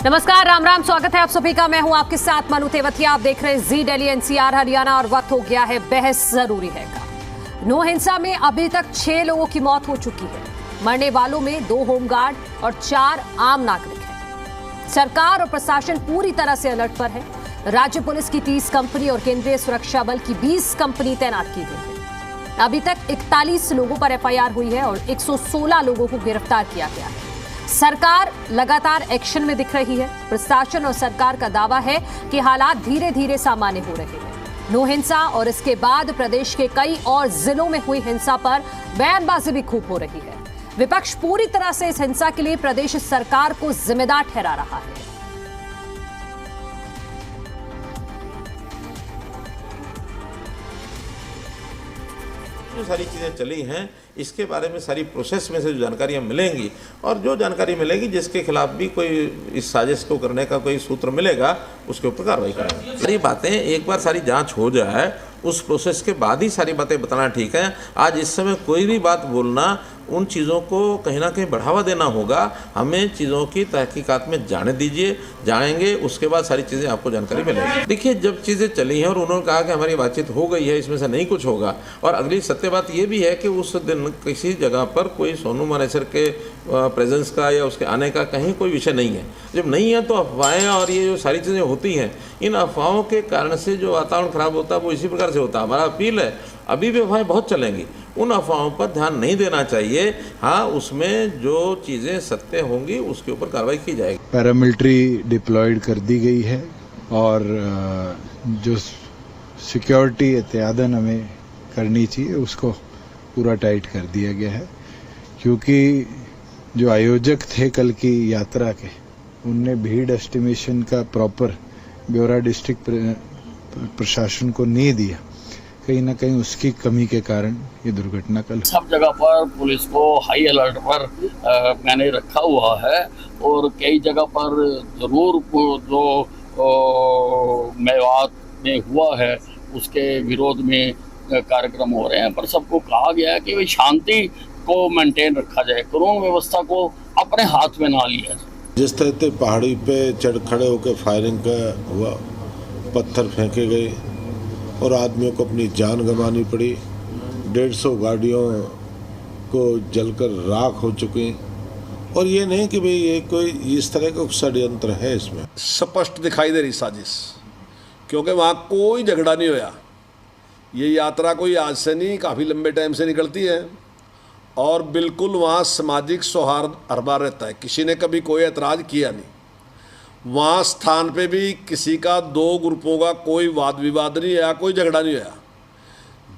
नमस्कार, राम राम, स्वागत है आप सभी का। मैं हूं आपके साथ मनु तेवतिया। आप देख रहे हैं जी दिल्ली एनसीआर हरियाणा और वक्त हो गया है बहस जरूरी है का। नो हिंसा में अभी तक 6 लोगों की मौत हो चुकी है। मरने वालों में 2 होमगार्ड और 4 आम नागरिक हैं। सरकार और प्रशासन पूरी तरह से अलर्ट पर है। राज्य पुलिस की 30 कंपनी और केंद्रीय सुरक्षा बल की 20 कंपनी तैनात की गई है। अभी तक 41 लोगों पर एफआईआर हुई है और 116 लोगों को गिरफ्तार किया गया है। सरकार लगातार एक्शन में दिख रही है। प्रशासन और सरकार का दावा है कि हालात धीरे धीरे सामान्य हो रहे हैं। नो हिंसा और इसके बाद प्रदेश के कई और जिलों में हुई हिंसा पर बयानबाजी भी खूब हो रही है। विपक्ष पूरी तरह से इस हिंसा के लिए प्रदेश सरकार को जिम्मेदार ठहरा रहा है। जो सारी चीज़ें चली हैं इसके बारे में सारी प्रोसेस में से जो जानकारियाँ मिलेंगी और जो जानकारी मिलेगी जिसके खिलाफ भी कोई इस साजिश को करने का कोई सूत्र मिलेगा उसके ऊपर कार्रवाई करेंगे। सारी बातें एक बार सारी जांच हो जाए उस प्रोसेस के बाद ही सारी बातें बताना ठीक है। आज इस समय कोई भी बात बोलना उन चीज़ों को कहीं ना कहीं बढ़ावा देना होगा। हमें चीज़ों की तहकीकात में जाने दीजिए, जाएंगे उसके बाद सारी चीज़ें आपको जानकारी मिलेगी। देखिए, जब चीज़ें चली हैं और उन्होंने कहा कि हमारी बातचीत हो गई है, इसमें से नहीं कुछ होगा। और अगली सत्य बात ये भी है कि उस दिन किसी जगह पर कोई सोनू मानेसर के प्रेजेंस का या उसके आने का कहीं कोई विषय नहीं है। जब नहीं है तो अफवाहें और ये जो सारी चीज़ें होती हैं, इन अफवाहों के कारण से जो वातावरण खराब होता है वो इसी प्रकार से होता है। हमारा अपील है, अभी भी अफवाहें बहुत चलेंगी, उन अफवाहों पर ध्यान नहीं देना चाहिए। हाँ, उसमें जो चीज़ें सत्य होंगी उसके ऊपर कार्रवाई की जाएगी। पैरामिलिट्री डिप्लॉयड कर दी गई है और जो सिक्योरिटी एहतियातन हमें करनी चाहिए उसको पूरा टाइट कर दिया गया है, क्योंकि जो आयोजक थे कल की यात्रा के, उनने भीड़ एस्टिमेशन का प्रॉपर ब्यौरा डिस्ट्रिक्ट प्रशासन को नहीं दिया। कहीं ना कहीं उसकी कमी के कारण ये दुर्घटना कल सब जगह पर पुलिस को हाई अलर्ट पर मैंने रखा हुआ है और कई जगह पर जरूर जो मेवात में हुआ है उसके विरोध में कार्यक्रम हो रहे हैं, पर सबको कहा गया है कि भाई शांति को मेंटेन रखा जाए, कानून व्यवस्था को अपने हाथ में ना लिया जाए। जिस तरह से पहाड़ी पे चढ़ खड़े होकर फायरिंग का हुआ, पत्थर फेंके गए और आदमियों को अपनी जान गंवानी पड़ी। 150 गाड़ियों को जलकर राख हो चुकी। और ये नहीं कि भाई ये कोई इस तरह का षड्यंत्र है, इसमें स्पष्ट दिखाई दे रही साजिश, क्योंकि वहाँ कोई झगड़ा नहीं होया। ये यात्रा कोई आज से नहीं, काफ़ी लंबे टाइम से निकलती है और बिल्कुल वहाँ सामाजिक सौहार्द हर बार रहता है। किसी ने कभी कोई एतराज़ किया नहीं। वहाँ स्थान पे भी किसी का 2 ग्रुपों का कोई वाद विवाद नहीं आया, कोई झगड़ा नहीं आया।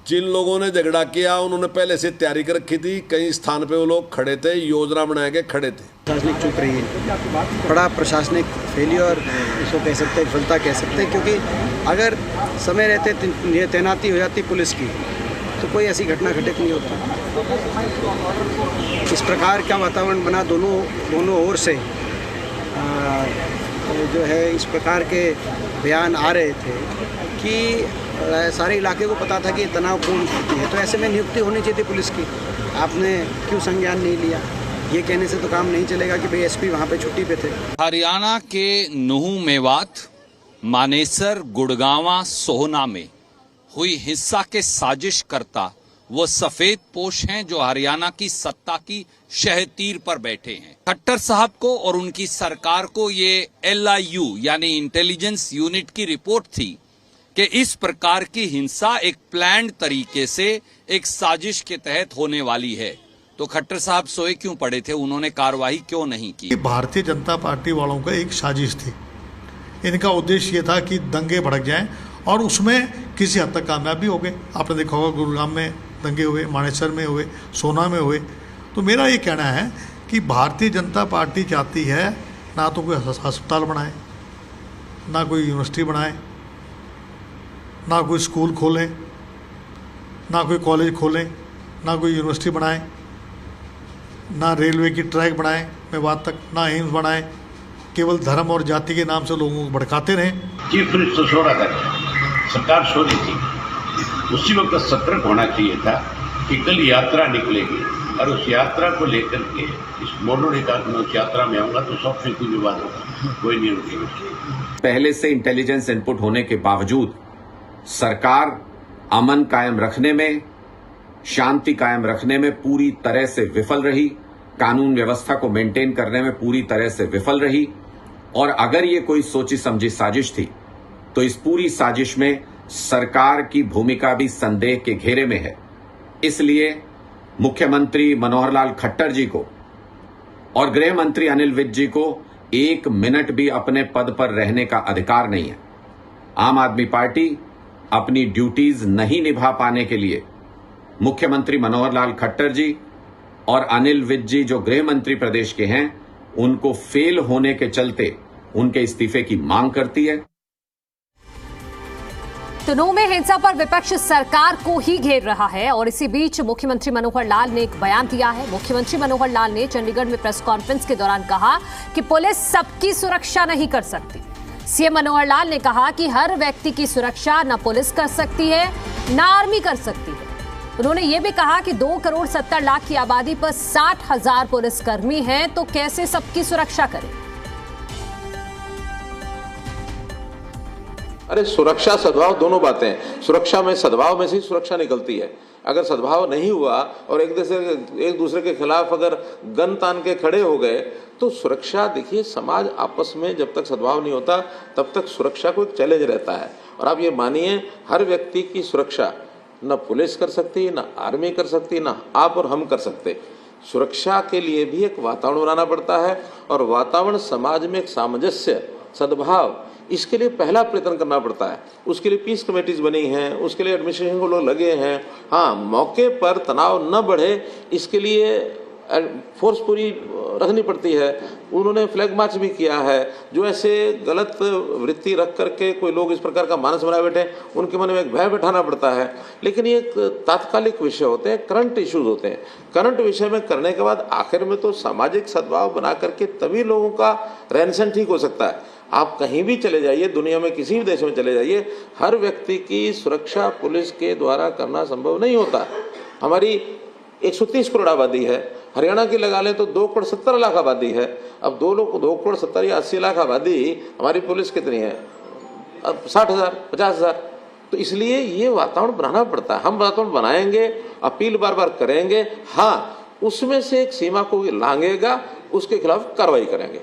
जिन लोगों ने झगड़ा किया उन्होंने पहले से तैयारी कर रखी थी। कई स्थान पे वो लोग खड़े थे, योजना बना के खड़े थे। प्रशासनिक चुप रही है, बड़ा प्रशासनिक फेलियर इसको कह सकते हैं, विफलता कह सकते हैं, क्योंकि अगर समय रहते तैनाती हो जाती पुलिस की तो कोई ऐसी घटना घटित नहीं होती। इस प्रकार का वातावरण बना दोनों ओर से जो है इस प्रकार के बयान आ रहे थे कि सारे इलाके को पता था कि तनावपूर्ण स्थिति है, तो ऐसे में नियुक्ति होनी चाहिए थी पुलिस की। आपने क्यों संज्ञान नहीं लिया? ये कहने से तो काम नहीं चलेगा कि भाई एसपी वहाँ पे छुट्टी पे थे। हरियाणा के नुहू मेवात, मानेसर, गुड़गांवा, सोहना में हुई हिंसा के साजिशकर्ता वो सफेद पोश हैं जो हरियाणा की सत्ता की शहतीर पर बैठे हैं। खट्टर साहब को और उनकी सरकार को ये LIU यानी इंटेलिजेंस यूनिट की रिपोर्ट थी कि इस प्रकार की हिंसा एक प्लान्ड तरीके से एक साजिश के तहत होने वाली है। तो खट्टर साहब सोए क्यों पड़े थे? उन्होंने कार्रवाई क्यों नहीं की? भारतीय जनता पार्टी वालों का एक साजिश थी। इनका उद्देश्य ये था कि दंगे भड़क जाएं और उसमें किसी हद तक कामयाब भी हो गए। आपने देखा होगा गुरुग्राम में दंगे हुए, मानेसर में हुए, सोना में हुए। तो मेरा ये कहना है कि भारतीय जनता पार्टी चाहती है ना तो कोई अस्पताल बनाए, ना कोई यूनिवर्सिटी बनाए, ना कोई स्कूल खोलें, ना कोई कॉलेज खोलें, ना कोई यूनिवर्सिटी बनाए, ना रेलवे की ट्रैक बनाए, मैं बात तक ना एम्स बनाए। केवल धर्म और जाति के नाम से लोगों को भड़काते रहें। चीफ मिनिस्टर सो रहा था, सरकार सो रही थी, उसी वक्त सतर्क होना चाहिए था कि कल यात्रा निकलेगी और उस यात्रा को लेकर के इस मोनो ने कहा कि मैं उस यात्रा में आऊंगा तो सबसे कोई विवाद होगा, कोई नहीं रुकेगा। पहले से इंटेलिजेंस इनपुट होने के बावजूद सरकार अमन कायम रखने में, शांति कायम रखने में पूरी तरह से विफल रही, कानून व्यवस्था को मेंटेन करने में पूरी तरह से विफल रही। और अगर ये कोई सोची समझी साजिश थी तो इस पूरी साजिश में सरकार की भूमिका भी संदेह के घेरे में है। इसलिए मुख्यमंत्री मनोहर लाल खट्टर जी को और गृह मंत्री अनिल विज जी को 1 मिनट भी अपने पद पर रहने का अधिकार नहीं है। आम आदमी पार्टी अपनी ड्यूटीज नहीं निभा पाने के लिए मुख्यमंत्री मनोहर लाल खट्टर जी और अनिल विज जी जो गृह मंत्री प्रदेश के हैं, उनको फेल होने के चलते उनके इस्तीफे की मांग करती है। तो नूंह में हिंसा पर विपक्ष सरकार को ही घेर रहा है और इसी बीच मुख्यमंत्री मनोहर लाल ने एक बयान दिया है। मुख्यमंत्री मनोहर लाल ने चंडीगढ़ में प्रेस कॉन्फ्रेंस के दौरान कहा कि पुलिस सबकी सुरक्षा नहीं कर सकती। सीएम मनोहर लाल ने कहा कि हर व्यक्ति की सुरक्षा न पुलिस कर सकती है न आर्मी कर सकती है। उन्होंने ये भी कहा कि 2 करोड़ 70 लाख की आबादी पर 60,000 पुलिसकर्मी हैं, तो कैसे सबकी सुरक्षा करें। अरे सुरक्षा सद्भाव दोनों बातें हैं। सुरक्षा में सद्भाव में से ही सुरक्षा निकलती है। अगर सद्भाव नहीं हुआ और एक दूसरे के खिलाफ अगर गन तान के खड़े हो गए तो सुरक्षा, देखिए समाज आपस में जब तक सद्भाव नहीं होता तब तक सुरक्षा को एक चैलेंज रहता है। और आप ये मानिए, हर व्यक्ति की सुरक्षा न पुलिस कर सकती, न आर्मी कर सकती, न आप और हम कर सकते। सुरक्षा के लिए भी एक वातावरण बनाना पड़ता है और वातावरण समाज में एक सामंजस्य, सद्भाव, इसके लिए पहला प्रयत्न करना पड़ता है। उसके लिए पीस कमेटीज बनी हैं, उसके लिए एडमिनिस्ट्रेशन को लोग लगे हैं। हाँ, मौके पर तनाव न बढ़े इसके लिए फोर्स पूरी रखनी पड़ती है। उन्होंने फ्लैग मार्च भी किया है। जो ऐसे गलत वृत्ति रख करके कोई लोग इस प्रकार का मानस बनाए बैठे, उनके मन में एक भय बैठाना पड़ता है। लेकिन ये तात्कालिक विषय होते हैं, करंट इश्यूज होते हैं। करंट विषय में करने के बाद आखिर में तो सामाजिक सद्भाव बना करके तभी लोगों का रहन सहन ठीक हो सकता है। आप कहीं भी चले जाइए, दुनिया में किसी भी देश में चले जाइए, हर व्यक्ति की सुरक्षा पुलिस के द्वारा करना संभव नहीं होता। हमारी 130 करोड़ आबादी है, हरियाणा की लगा लें तो 2 करोड़ 70 लाख आबादी है। अब 2 करोड़ 70 या 80 लाख आबादी, हमारी पुलिस कितनी है? अब 60,000, 50,000। तो इसलिए ये वातावरण बनाना पड़ता है। हम वातावरण बनाएंगे, अपील बार बार करेंगे, हाँ उसमें से एक सीमा को लांघेगा उसके खिलाफ कार्रवाई करेंगे।